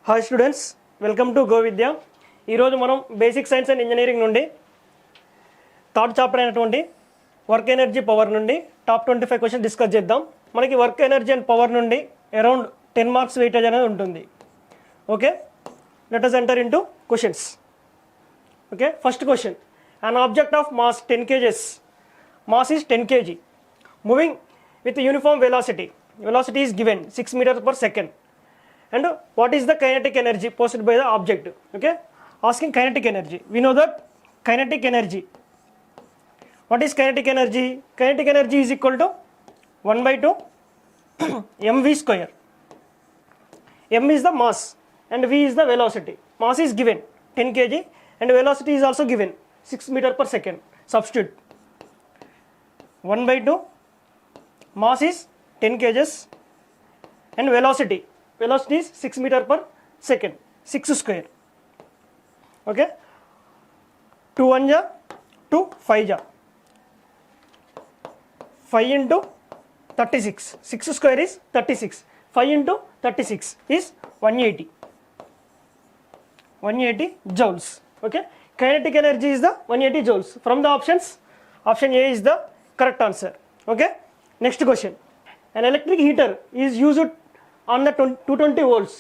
Hi students, welcome to go Vidya. ఈరోజు మనం basic science and engineering నుండి థర్డ్ చాప్టర్ అయినటువంటి వర్క్ ఎనర్జీ పవర్ నుండి టాప్ 25 క్వశ్చన్ డిస్కస్ చేద్దాం. మనకి వర్క్ ఎనర్జీ అండ్ పవర్ నుండి అరౌండ్ 10 మార్క్స్ వెయిటేజ్ అనేది ఉంటుంది. Okay, let us enter into questions. Okay, first question. An object of mass 10 kgs, mass is 10 kg, moving with uniform velocity. Velocity is given 6 meters per second. And what is the kinetic energy possessed by the object? Okay, asking kinetic energy. We know that kinetic energy. What is kinetic energy? Kinetic energy is equal to 1/2 mv square. M is the mass and v is the velocity. Mass is given 10 kg and velocity is also given 6 meters per second. Substitute 1/2 mass is 10 kgs and velocity is 6 meters per second, 6 square. Okay, 2 1 ja 2 5 ja 5 into 36, 6 square is 36, 5 into 36 is 180 joules. Okay, kinetic energy is the 180 joules. From the options, option A is the correct answer. Okay, next question. An electric heater is used on the 220 volts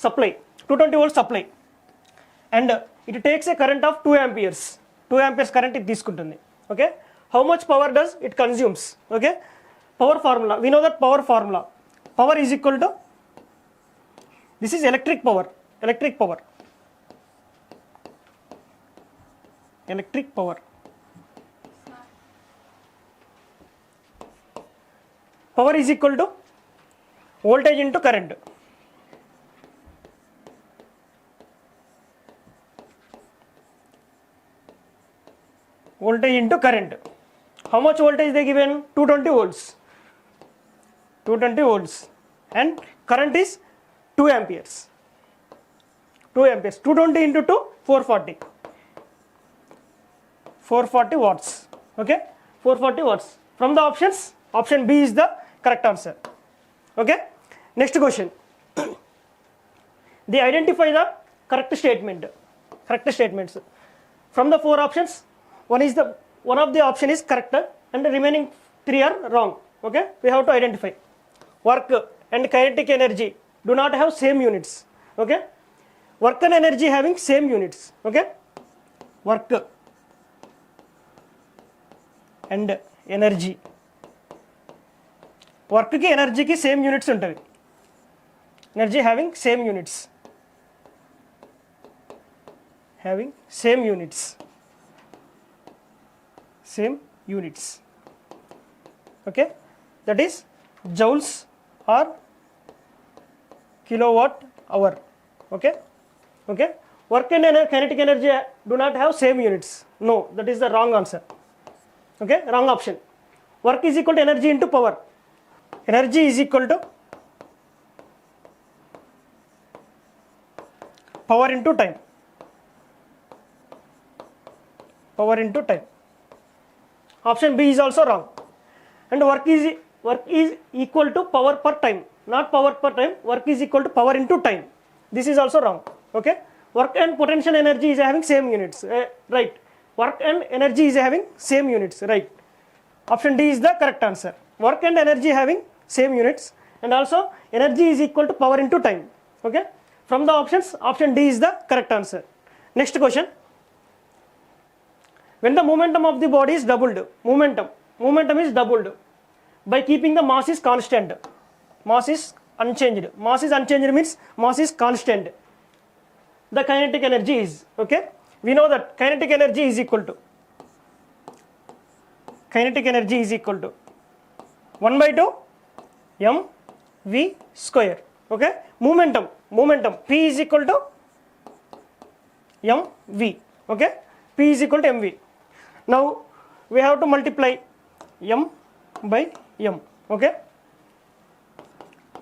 supply, 220 volts supply, and it takes a current of 2 amperes. 2 amperes current it తీసుకుంటుంది. Okay, how much power does it consumes? Okay, power formula, we know that power formula, power is equal to, this is electric power, power is equal to voltage into current. Voltage into current. How much voltage they given? 220 volts. 220 volts. And current is 2 amperes. 2 amperes. 220 into 2, 440. 440 watts. Okay? 440 watts. From the options, option B is the correct answer. Okay? Next question. They identify the correct statements. From the 4 options, one of the option is correct and the remaining 3 are wrong. Okay, we have to identify. Work and kinetic energy do not have same units. Okay, work and energy having same units. Okay, work and energy, work ki energy ki same units untavi. Energy having same units, same units. Okay, that is joules or kilowatt hour. Okay, work and kinetic energy do not have same units. No, that is the wrong answer. Okay, wrong option. Work is equal to energy into power. Energy is equal to power into time. Option B is also wrong. And work is equal to power per time, not power per time. Work is equal to power into time. This is also wrong. Okay, work and potential energy is having same units. Right, work and energy is having same units. Right, option D is the correct answer. Work and energy having same units, and also energy is equal to power into time. Okay, from the options, option D is the correct answer. Next question. When the momentum of the body is doubled, momentum is doubled by keeping the mass is constant. Mass is unchanged. Mass is unchanged means mass is constant. The kinetic energy is, okay, we know that kinetic energy is equal to 1/2 mv square. Okay, momentum P is equal to mv. Okay, P is equal to mv. Now we have to multiply m by m. Okay,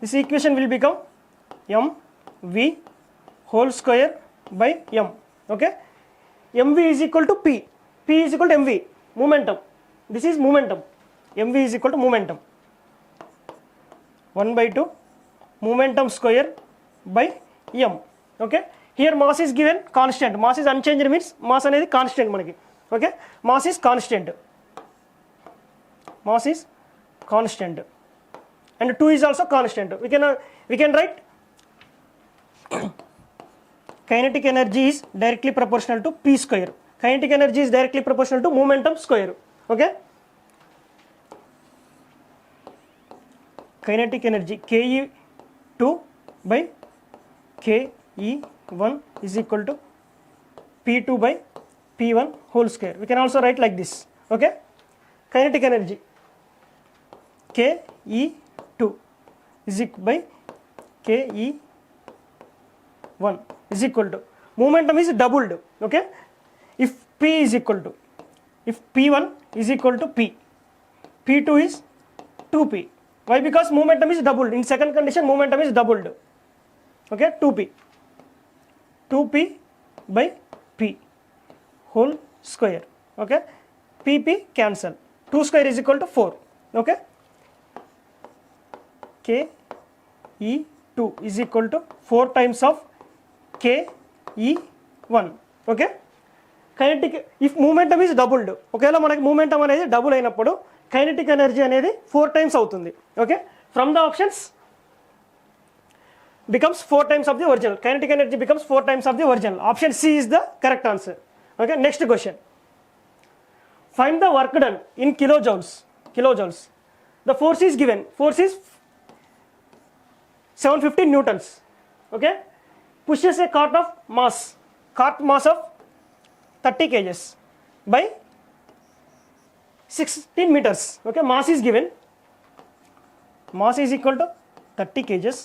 this equation will become mv whole square by m. Okay, mv is equal to p is equal to mv, momentum. This is momentum. mv is equal to momentum, 1/2 momentum square by m. Okay here mass is given constant, mass is unchanged means mass అనేది constant మనకి. Okay mass is constant, mass is constant and 2 is also constant. We can write kinetic energy is directly proportional to p square. Kinetic energy is directly proportional to momentum square. Okay, kinetic energy ke2 by ke1 is equal to p2 by p1 whole square. We can also write like this. Okay, kinetic energy ke2 is equal by ke1 is equal to momentum is doubled. Okay, if p is equal to, if p1 is equal to p, p2 is 2p. Why? Because momentum is doubled. In second condition momentum is doubled. Okay, 2p by p whole square. Okay, p cancel, 2 square is equal to 4. Okay, ke2 is equal to 4 times of ke1. Okay, kinetic, if momentum is doubled, ఒకవేళ మనకి momentum అనేది double అయినప్పుడు kinetic energy అనేది 4 times అవుతుంది. Okay, from the options becomes 4 times of the original. Kinetic energy becomes 4 times of the original. Option C is the correct answer. Okay, next question. Find the work done in kilojoules. The force is given, force is 750 newtons. Okay, pushes a cart mass of 30 kgs by 16 meters. Okay, mass is given, mass is equal to 30 kgs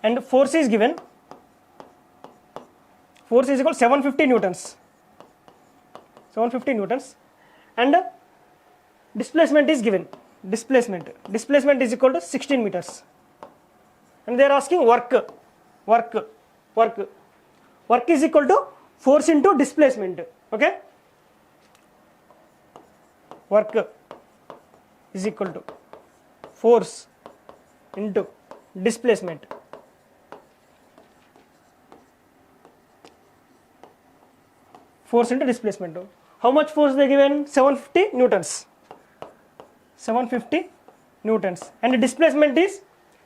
and force is given, force is equal to 750 newtons, and displacement is given, displacement is equal to 16 meters, and they are asking work is equal to force into displacement. Okay, work is equal to force into displacement. Force into displacement. How much force they given? 750 newtons, and the displacement is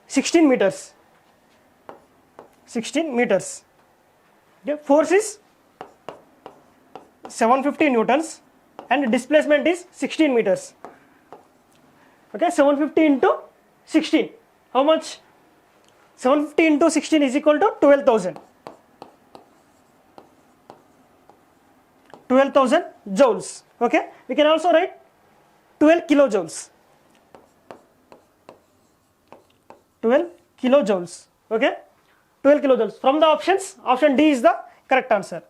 16 meters. Okay, force is 750 newtons and displacement is 16 meters. Okay, 750 into 16, how much? 750 into 16 is equal to 12,000 joules. Okay, we can also write 12 kilojoules. Okay, 12 kilojoules. From the options, option D is the correct answer.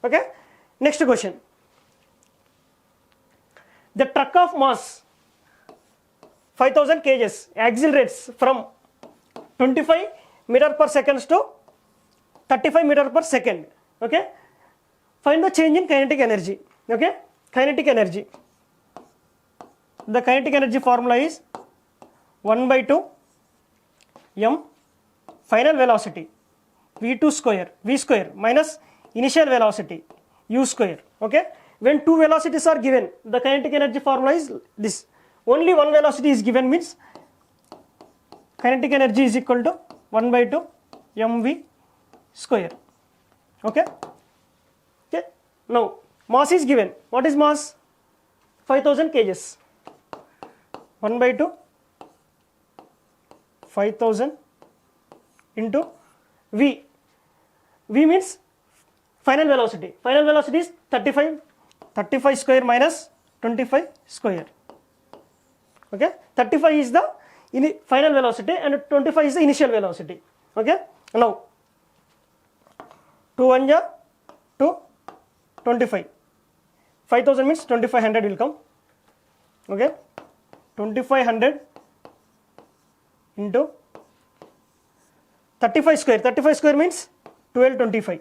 Okay, next question. The truck of mass 5000 kgs accelerates from 25 meter per second to 35 meter per second. Okay, find the change in kinetic energy. Okay, kinetic energy, the kinetic energy formula is 1/2 m final velocity v2 square, v square minus initial velocity u square. Okay, when two velocities are given, the kinetic energy formula is this. Only one velocity is given means kinetic energy is equal to 1/2 mv square. Okay, now mass is given. What is mass? 5000 kgs. 1/2 5000 into v. V means final velocity. Final velocity is 35 square minus 25 square. Okay, 35 is the final velocity and 25 is the initial velocity. Okay, now 2 1 ja 2 25, 5000 means 2500 will come. Okay, 2500 into 35 square means 1225.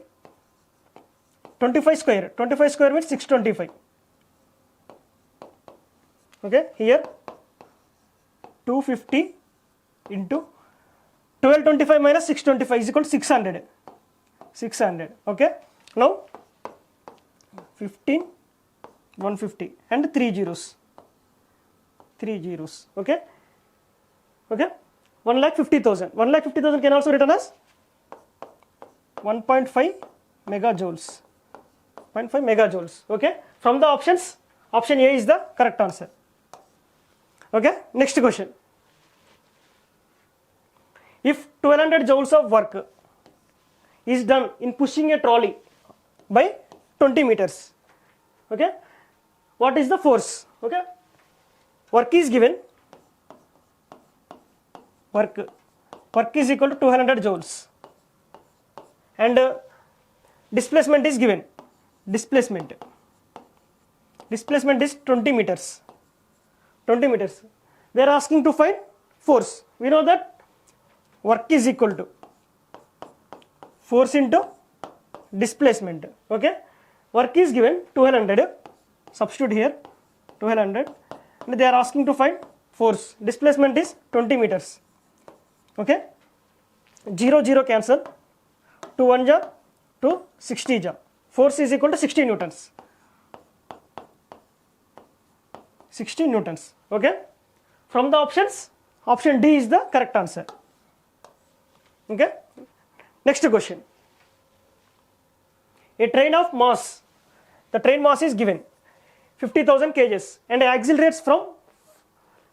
25 square means 625. Okay, here 250 into 1225 minus 625 is equal to 600. 600. Okay, now 15 150 and 3 zeros, okay, 1,50,000. 1,50,000 can also written as 1.5 megajoules, 0.5 megajoules. Okay, from the options, option A is the correct answer. Okay, next question. If 1200 joules of work is done in pushing a trolley by 20 meters, okay, what is the force? Okay, work is given, work is equal to 200 joules, and displacement is given. Displacement is 20 meters. 20 meters. They are asking to find force. We know that work is equal to force into displacement. Okay, work is given 200. Substitute here 200, and they are asking to find force. Displacement is 20 meters. Okay, 0 0 cancel, 2 1 ja, 2 60 ja. Force is equal to 60 newtons. 60 newtons. Okay, from the options, option D is the correct answer. Okay, next question. A train of mass, the train mass is given 50,000 kgs and accelerates from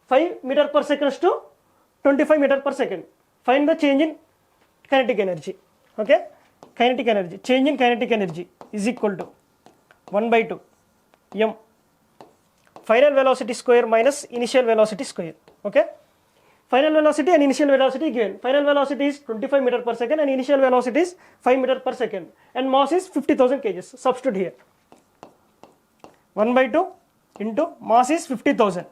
5 meter per second to 25 meter per second. Find the change in kinetic energy. Okay, kinetic energy, change in kinetic energy is equal to 1 by 2 m final velocity square minus initial velocity square. Okay, final velocity and initial velocity given. Final velocity is 25 meter per second and initial velocity is 5 meter per second, and mass is 50,000 kgs. Substitute here 1 by 2 into mass is 50,000,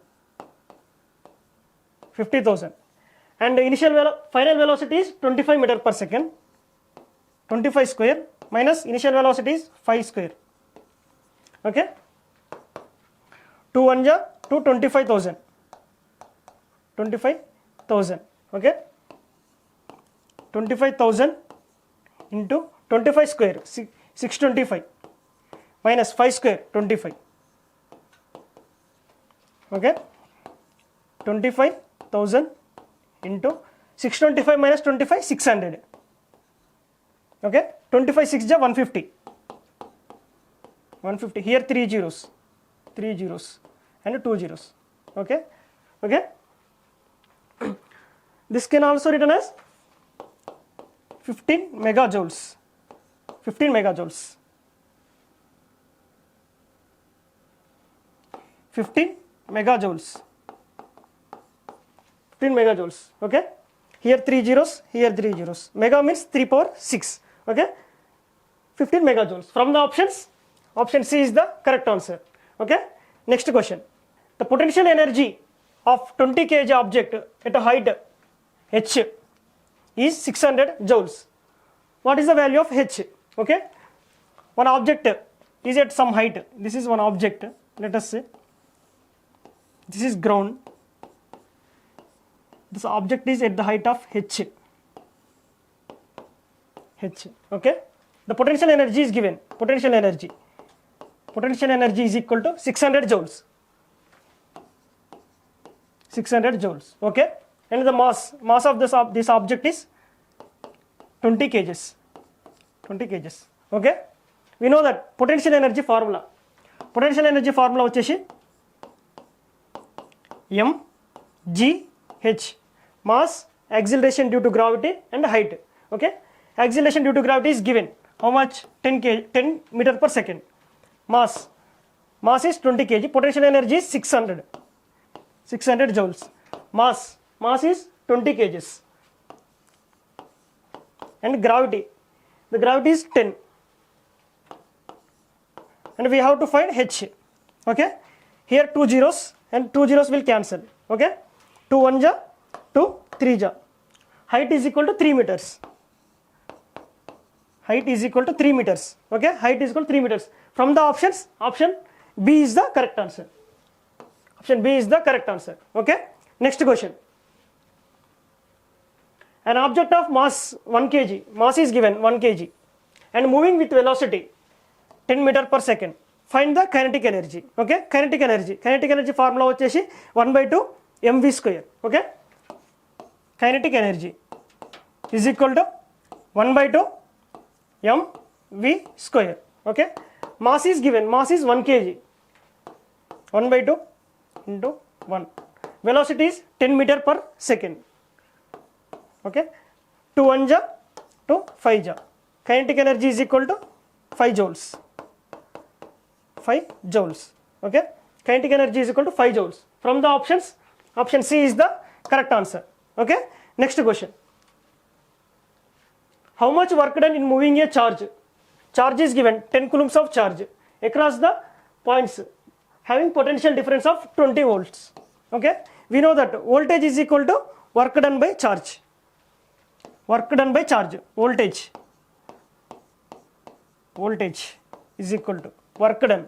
and initial final velocity is 25 meter per second. 25 square minus initial velocity is 5 square. Okay, 2 1 ja, 2 25,000. Okay, 25,000 into 25 square 625 minus 5 square 25. Okay, 25,000 into 625 minus 25 600. Okay, 25 6 ja 150. Here 3 zeros and 2 zeros. Okay, this can also written as 15 megajoules. 15 megajoules. 15 megajoules. 15 megajoules. Okay, here 3 zeros, here 3 zeros. Mega means 3 power 6. Okay, 15 megajoules. From the options, option C is the correct answer. Okay, next question. The potential energy of 20 kg object at a height h is 600 joules. What is the value of h? Okay, one object is at some height. This is one object. Let us say this is ground. This object is at the height of h. Okay, the potential energy is given. Potential energy is equal to 600 joules. 600 joules. Okay, and the mass of this object is 20 kgs. 20 kgs. Okay, we know that potential energy formula వచ్చేసి mgh, mass, acceleration due to gravity and height. Okay, acceleration due to gravity is given. How much? 10 meter per second. Mass is 20 kg. Potential energy is 600 joules. Mass is 20 kgs. And gravity, the gravity is 10, and we have to find h. Okay, here 2 zeros and 2 zeros will cancel. Okay, 2 1 ja, 2 3 ja. Height is equal to 3 meters. Okay, height is equal to 3 meters. From the options, option B is the correct answer. Okay, next question. An object of mass 1 kg, mass is given 1 kg, and moving with velocity 10 meter per second. Find the kinetic energy. Okay, kinetic energy formula వచ్చేసి 1/2 mv square. Okay, kinetic energy is equal to 1/2 mv square. Okay, mass is given, mass is 1 kg, 1/2 into 1. Velocity is 10 meter per second. Okay, 2 1 ja to 5 ja. Kinetic energy is equal to 5 joules. 5 joules. Okay, kinetic energy is equal to 5 joules. From the options, option C is the correct answer. Okay, next question. How much work done in moving a charge? Charge is given 10 coulombs of charge across the points having potential difference of 20 volts. Okay, we know that voltage is equal to work done by charge. Work done by charge, voltage is equal to work done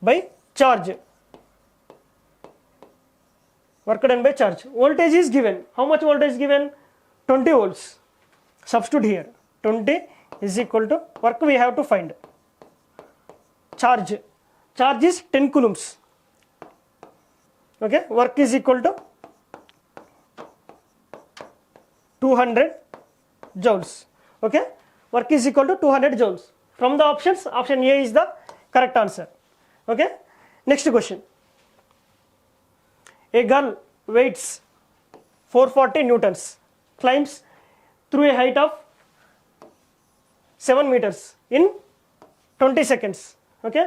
by charge. Work done by charge. Voltage is given. How much voltage is given? 20 volts. Substitute here. 20 is equal to work we have to find. Charge is 10 coulombs. Okay, work is equal to 200 joules. Okay, work is equal to 200 joules. From the options, option A is the correct answer. Okay, next question. A girl weighs 440 newtons, climbs through a height of 7 meters in 20 seconds. Okay,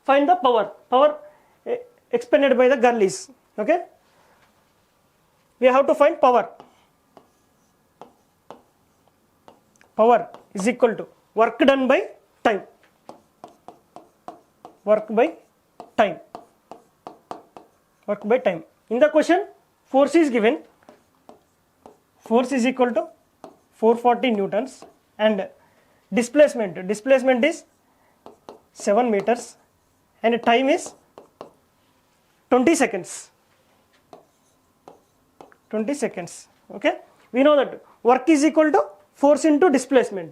find the power expended by the girl is. Okay, we have to find power is equal to work done by time. Work by time. In the question, force is given. Force is equal to 440 newtons and displacement is 7 meters and time is 20 seconds. 20 seconds. Okay, we know that work is equal to force into displacement.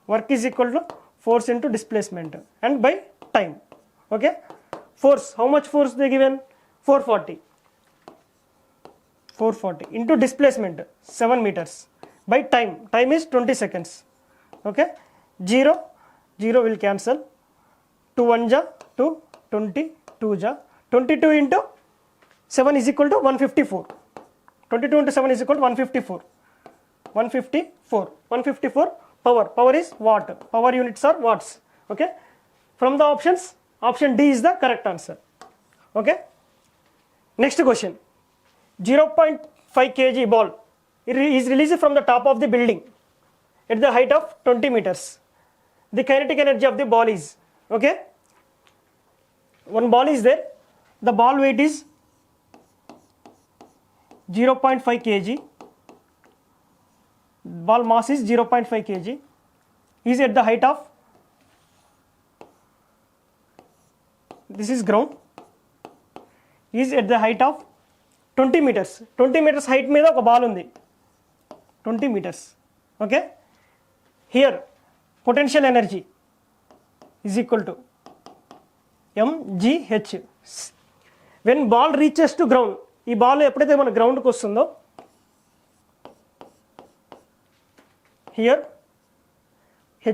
Work is equal to force into displacement and by time. Okay, force, how much force they given? 440 into displacement 7 meters by time is 20 seconds. Okay, 0 will cancel, 2 1 ja to 20, 2 ja, 22 into 7 is equal to 154. 22 into 7 is equal to 154. 154 power is watt. Power units are watts. Okay, from the options, option D is the correct answer. Okay, next question. 0.5 kg ball is released from the top of the building at the height of 20 meters. The kinetic energy of the ball is, okay, one ball is there, the ball weight is 0.5 kg, ball mass is 0.5 kg, is at the height of, this is ground, is at the height of 20 meters. 20 meters height మీద ఒక ball ఉంది, 20 meters. Okay, here potential energy is equal to mgh. when ball reaches to ground, ఈ ball ఎప్పుడైతే మన గ్రౌండ్కి వస్తుందో, here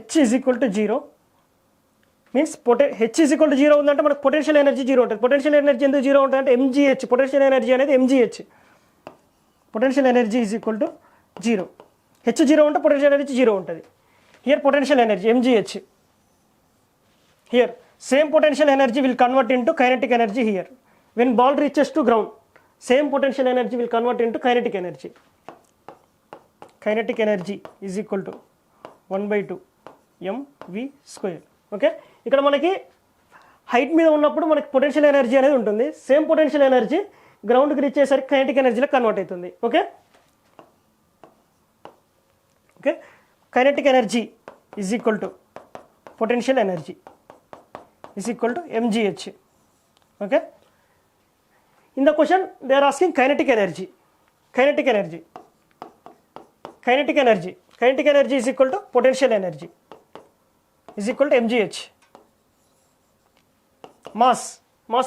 h is equal to 0 means h is equal to 0 ఉందంటే మనకు పొటెన్షియల్ ఎనర్జీ 0 ఉంటుంది. పొటెన్షియల్ ఎనర్జీ ఎందుకు 0 ఉంటుంది అంటే mgh, పొటెన్షియల్ ఎనర్జీ అనేది mgh. Potential energy is equal to 0. h 0 ఉంటే పొటెన్షియల్ ఎనర్జీ 0 ఉంటుంది. Here potential energy mgh. Here same potential energy will convert into kinetic energy. Here when ball reaches to ground, same potential energy will convert into kinetic energy. Kinetic energy is equal to 1/2 mv square. Okay, ఇక్కడ మనకి height మీద ఉన్నప్పుడు మనకి potential energy అనేది ఉంటుంది. Same potential energy గ్రౌండ్కి reach అయ్యేసరికి kinetic ఎనర్జీలో కన్వర్ట్ అవుతుంది. Okay, okay, kinetic energy is equal to potential energy is equal to mgh. Okay, in the question they are asking kinetic energy. Kinetic energy kinetic energy is equal to potential energy is equal to mgh. Mass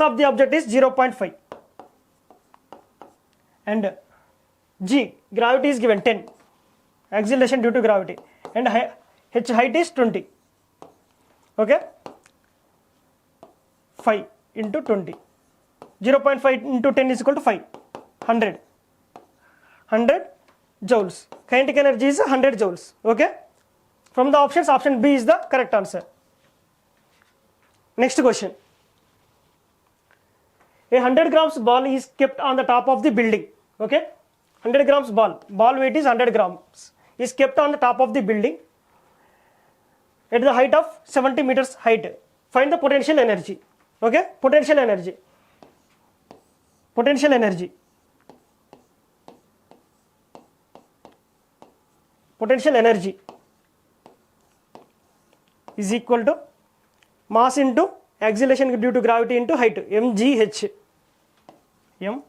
of the object is 0.5 and g, gravity is given 10, acceleration due to gravity, and h height is 20. Okay, 5 into 20, 0.5 into 10 is equal to 5, 100 joules. Kinetic energy is 100 joules. Okay, from the options, option B is the correct answer. Next question. A 100 grams ball is kept on the top of the building. Okay, 100 grams ball weight is 100 grams, is kept on the top of the building at the height of 70 meters height. Find the potential energy. Okay, potential energy is equal to mass into acceleration due to gravity into height, mgh. M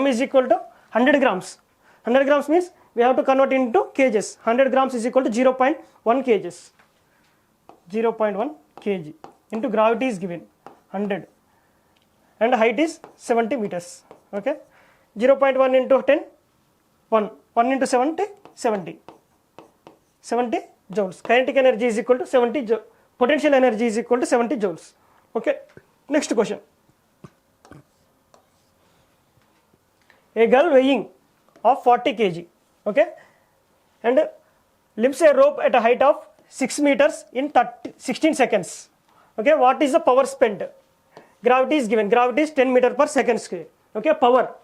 is equal to 100 grams. 100 grams means we have to convert into kgs. 100 grams is equal to 0.1 kgs. 0.1 kg into gravity is given 100 and height is 70 meters. Okay, 0.1 into 10, 1 into 70 joules. Kinetic energy is equal to 70 joules. Potential energy is equal to 70 joules. Okay, next question. A girl weighing of 40 kg, okay, and lifts a rope at a height of 6 meters in 16 seconds. Okay, what is the power spent? Gravity is given. Gravity is 10 meter per second square. Okay, power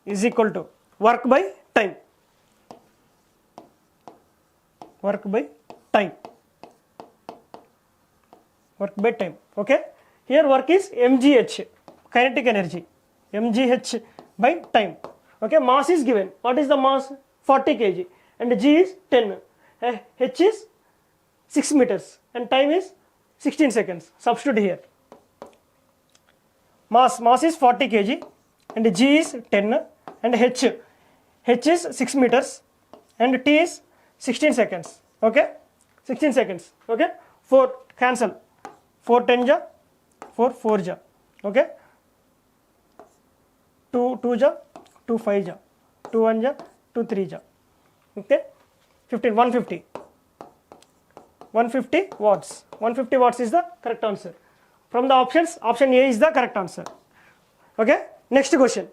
is equal to work by time. Okay, here work is mgh, kinetic energy, mgh by time. Okay, mass is given. What is the mass? 40 kg and g is 10, h is 6 meters and time is 16 seconds. Substitute here. Mass is 40 kg and g is 10 and h is 6 meters and t is 16 seconds. Okay, 16 seconds. Okay, 4 cancel, 4 10 ja, 4 4 ja. Okay, 2 2 ja, 2 5 ja, 2 1 ja, 2 3 ja. Okay, 15 150 watts. 150 watts is the correct answer. From the options, option A is the correct answer. Okay, next question.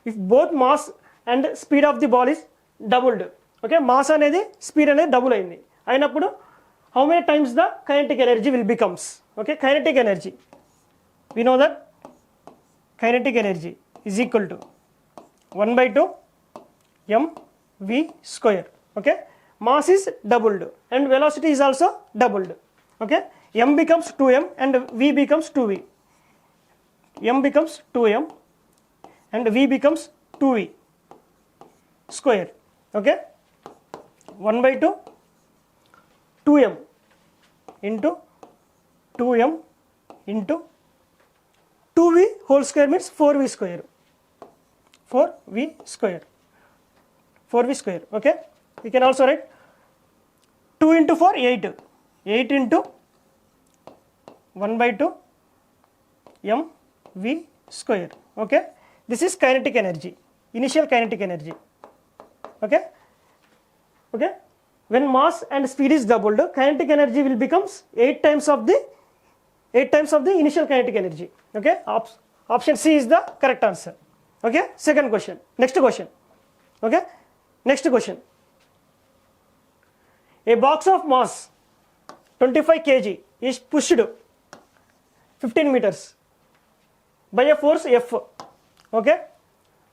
If both mass and speed of the ball is doubled, okay, mass anedi speed anedi double ayindi ayinappudu how many times the kinetic energy will becomes? Okay, kinetic energy, we know that kinetic energy is equal to 1/2 mv square. Okay, mass is doubled and velocity is also doubled. Okay, m becomes 2m and v becomes 2v. M becomes 2m and v becomes 2v square. Okay, 1/2 2m into 2m into 2v whole square means 4v square. 4v square. Okay, we can also write 2 into 4 8 into 1/2 mv square. Okay, this is kinetic energy, initial kinetic energy. Okay, when mass and speed is doubled, kinetic energy will becomes 8 times of the initial kinetic energy. Okay, option C is the correct answer. Okay, second question. Next question. Okay, next question. A box of mass 25 kg is pushed 15 meters by a force F. Okay,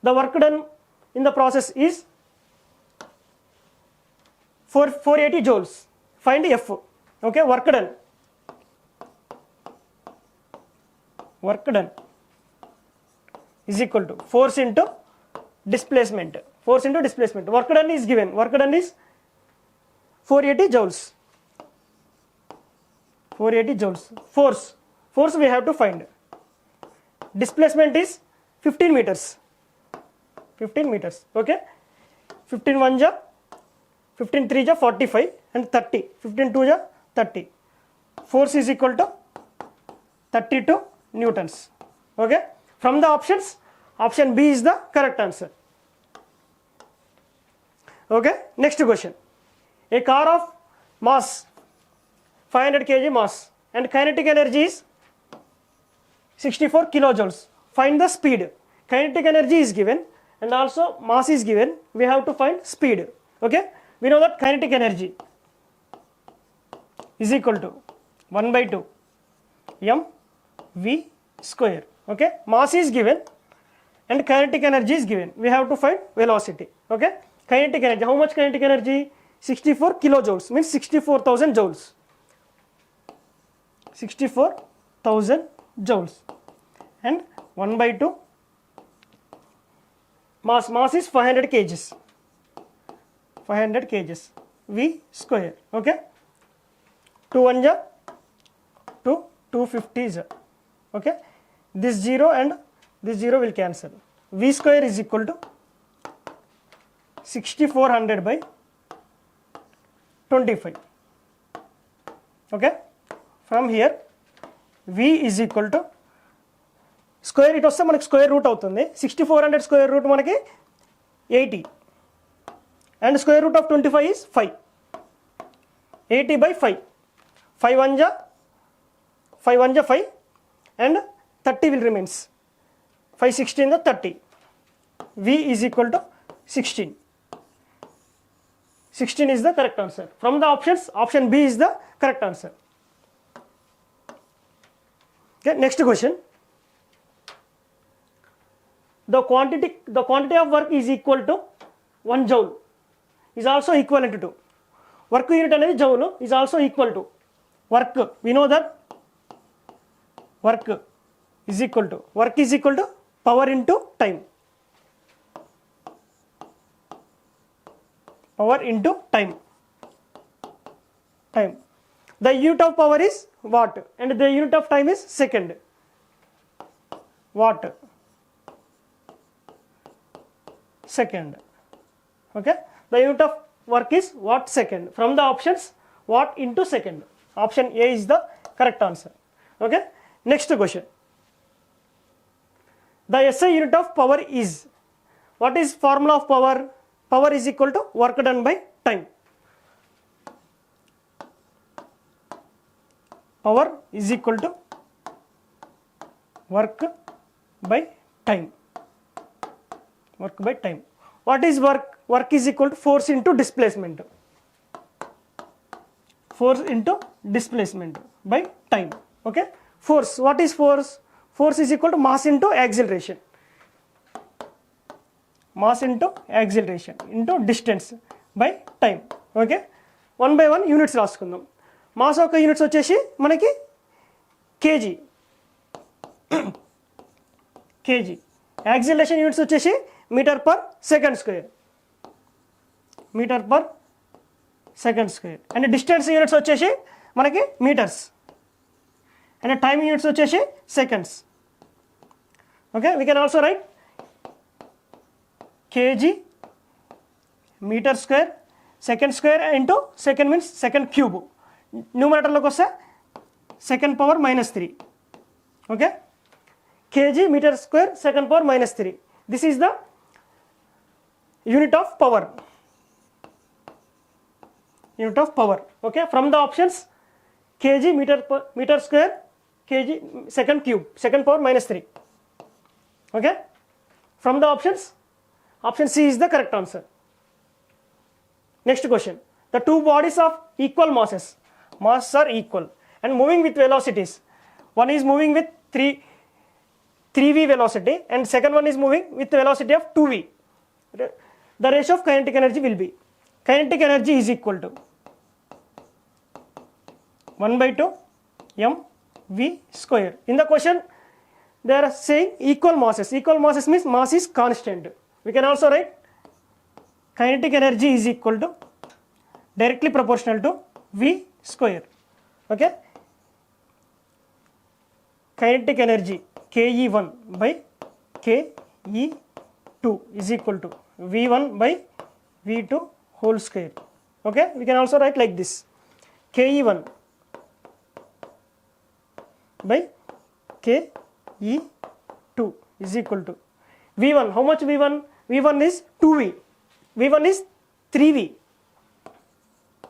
the work done in the process is 480 joules. Find F. Okay, work done is equal to force into displacement. Work done is given. Work done is 480 joules. Force we have to find. Displacement is 15 meters. 15 meters. Okay, 15 1 ja 15 3 ja 45 and 30, 15 2 ja 30. Force is equal to 32 newtons. Okay, from the options, option B is the correct answer. Okay, next question. A car of mass 500 kg mass and kinetic energy is 64 kilojoules. Find the speed. Kinetic energy is given and also mass is given. We have to find speed. Okay, we know that kinetic energy is equal to 1 by 2 mv square. Okay, mass is given and kinetic energy is given. We have to find velocity. Okay, kinetic energy. How much kinetic energy? 64 kilojoules means 64,000 joules. 64,000 joules and 1 by 2 mass is 500 kgs. 500 kgs v square. Okay, 2 1 ja 2 250 is. Okay, this 0 and this 0 will cancel. V square is equal to 6400 by 25. Okay, from here V is equal to square it వస్తే మనకి square root అవుతుంది. 6400 square root మనకి 80 and square root of 25 is 5. 80 by 5. 5 1 ja 5 and 30 will remains. 5 16 the 30. V is equal to 16. 16 is the correct answer. From the options, option B is the correct answer. Okay, next question. The quantity of work is equal to 1 joule is also equivalent to work unit అనేది joule is also equal to work. We know that work is equal to power into time. Power into time. The unit of power is watt and the unit of time is second. Watt second. Okay, the unit of work is watt second. From the options, watt into second. Option A is the correct answer. Okay, next question. The SI unit of power is, what is formula of power? Power is equal to work done by time. Power is equal to work by time. Work by time. What is work? Work is equal to force into displacement. Force into displacement by time. Okay, force. What is force? Force is equal to mass into acceleration. Mass into acceleration into distance by time. Okay, one by one units రాసుకుందాం. Mass యొక్క units వచ్చేసి మనకి KG. KG. Acceleration units వచ్చేసి metre per second square. Metre per second square. And distance units వచ్చేసి మనకి metres. And time units వచ్చేసి seconds. Okay, we can also write kg meter square second square into second means second cube. Numerator loki vaste second power minus 3. Okay, kg meter square second power minus 3. This is the unit of power. Unit of power. Okay, from the options, kg meter square, kg second cube, second power minus 3. Okay, from the options, option C is the correct answer. Next question. The two bodies of equal masses are equal and moving with velocities. One is moving with 3v velocity and second one is moving with velocity of 2v. The ratio of kinetic energy will be, kinetic energy is equal to 1 by 2 mv square. In the question they are saying equal masses. Equal masses means mass is constant. We can also write kinetic energy is equal to directly proportional to v square. Okay, kinetic energy ke1 by ke 2 is equal to V1 by V2 whole square. Okay, we can also write like this, KE1 by KE2 is equal to V1. How much V1? V1 is 2V. V1 is 3V.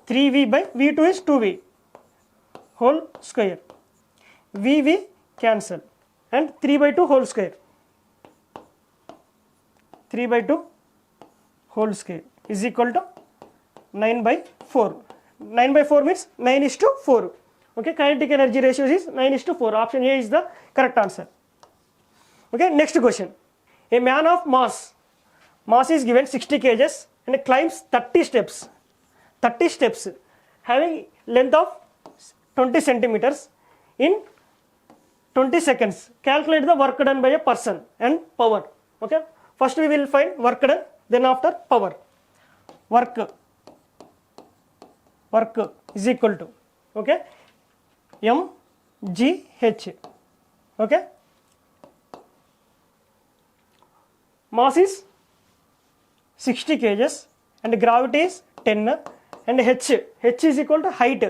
3V by V2 is 2V whole square. V cancel and 3 by 2 whole square. 3 by 2 whole square is equal to 9 by 4. 9 by 4 means 9 is to 4. Okay, kinetic energy ratio is 9 is to 4. Option A is the correct answer. Okay, next question. A man of mass is given 60 kgs and climbs 30 steps. 30 steps having length of 20 centimeters in 20 seconds. Calculate the work done by a person and power. Okay, first we will find work done, then after power. Work is equal to, okay, mgh. Okay, mass is 60 kgs and gravity is 10 and h is equal to height.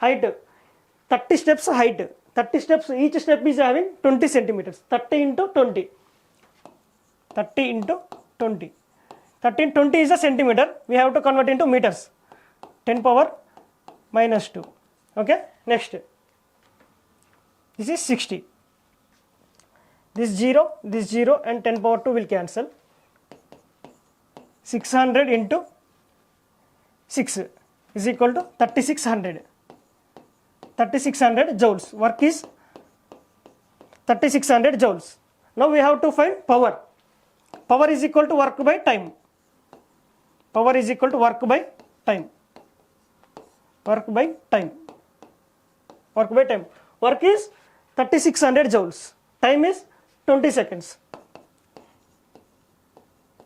30 steps height. 30 steps, each step is having 20 centimeters. 30 into 20. 30 into 20. 30 into 20 is a centimeter. We have to convert into meters. 10 power minus 2. Okay, next. This is 60. This 0 and 10 power 2 will cancel. 600 into 6 is equal to 3600. 3600 joules. Work is 3600 joules. Now we have to find power. Power is equal to work by time. Power is equal to work by time. Work by time. Work by time. Work is 3600 joules. Time is 20 seconds.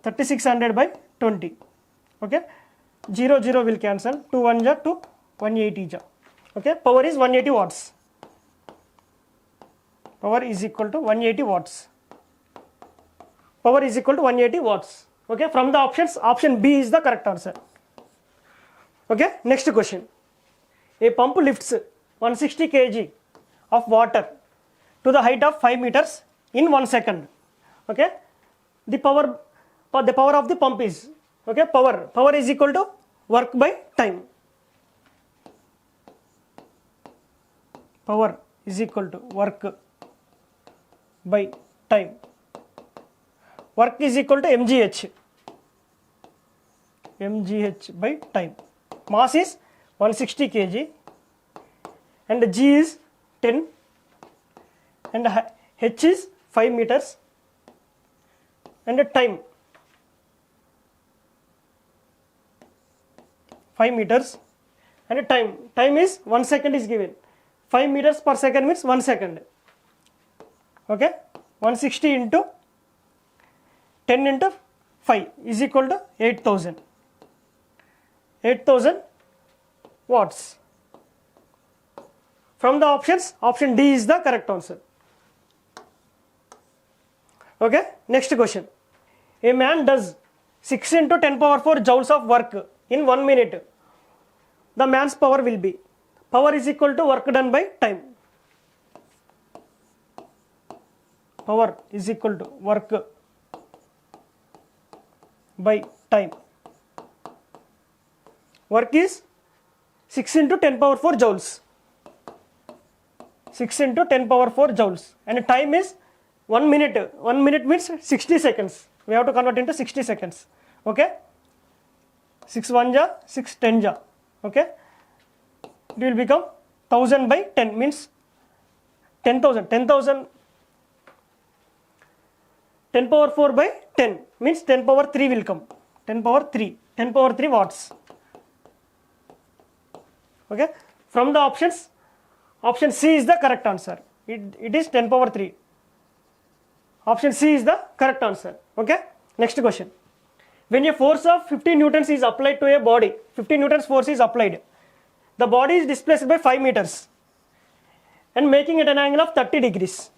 3600 by 20. Okay. 0 will cancel. 2 1 ja 2 180 ja. Okay. Power is 180 watts. Power is equal to 180 watts. Power is equal to 180 watts. Okay. From the options, option B is the correct answer. Okay. Next question. A pump lifts 160 kg of water to the height of 5 meters in 1 second. Okay. The power of the pump is, okay, power is equal to work by time. Power is equal to work by time. Work is equal to mgh. mgh by time. Mass is 160 kg and g is 10 and h is 5 meters and time 5 meters and time is 1 second is given. 5 meters per second means 1 second. Okay, 160 into 10 into 5 is equal to 8000. 8000 watts. From the options, option D is the correct answer. Okay, next question. A man does 6 into 10 power 4 joules of work in 1 minute. The man's power will be, power is equal to work done by time. Power is equal to work by time. Work is 6 into 10 power 4 joules. 6 into 10 power 4 joules. And time is 1 minute. 1 minute means 60 seconds. We have to convert into 60 seconds. Okay. 6 1 ja, 6 10 ja. Okay. It will become 1000 by 10 means 10,000. 10,000. 10 power 4 by 10 means 10 power 3 will come. 10 power 3. 10 power 3 watts. Okay. From the options, option C is the correct answer. It is 10 power 3. Option C is the correct answer. Okay. Next question. When a force of 50 newtons is applied to a body, 50 newtons force is applied. The body is displaced by 5 meters and making it an angle of 30 degrees.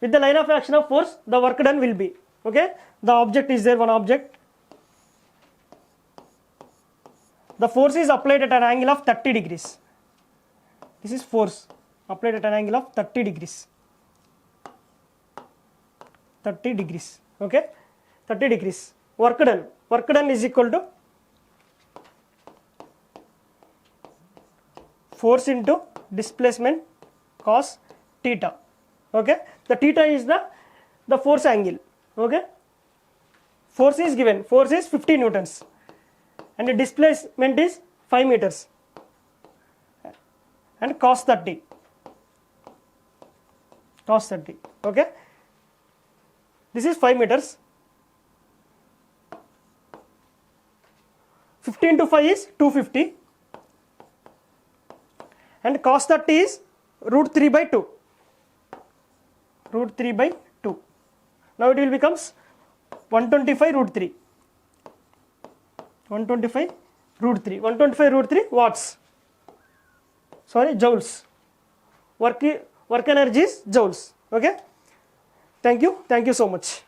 With the line of action of force, the work done will be. Okay, the object is there, one object. The force is applied at an angle of 30 degrees. This is force applied at an angle of 30 degrees. 30 degrees. Okay, 30 degrees. Work done is equal to force into displacement cos theta. Okay, the theta is the force angle. Okay, force is given, force is 50 newtons and the displacement is 5 meters and cos 30. Okay, this is 5 meters. 50 into 5 is 250 and cos 30 is root 3 by 2. Root 3 by 2. Now it will becomes 125 root 3. 125 root 3. 125 root 3 watts. Sorry, joules. Work energy is joules. Okay. Thank you so much.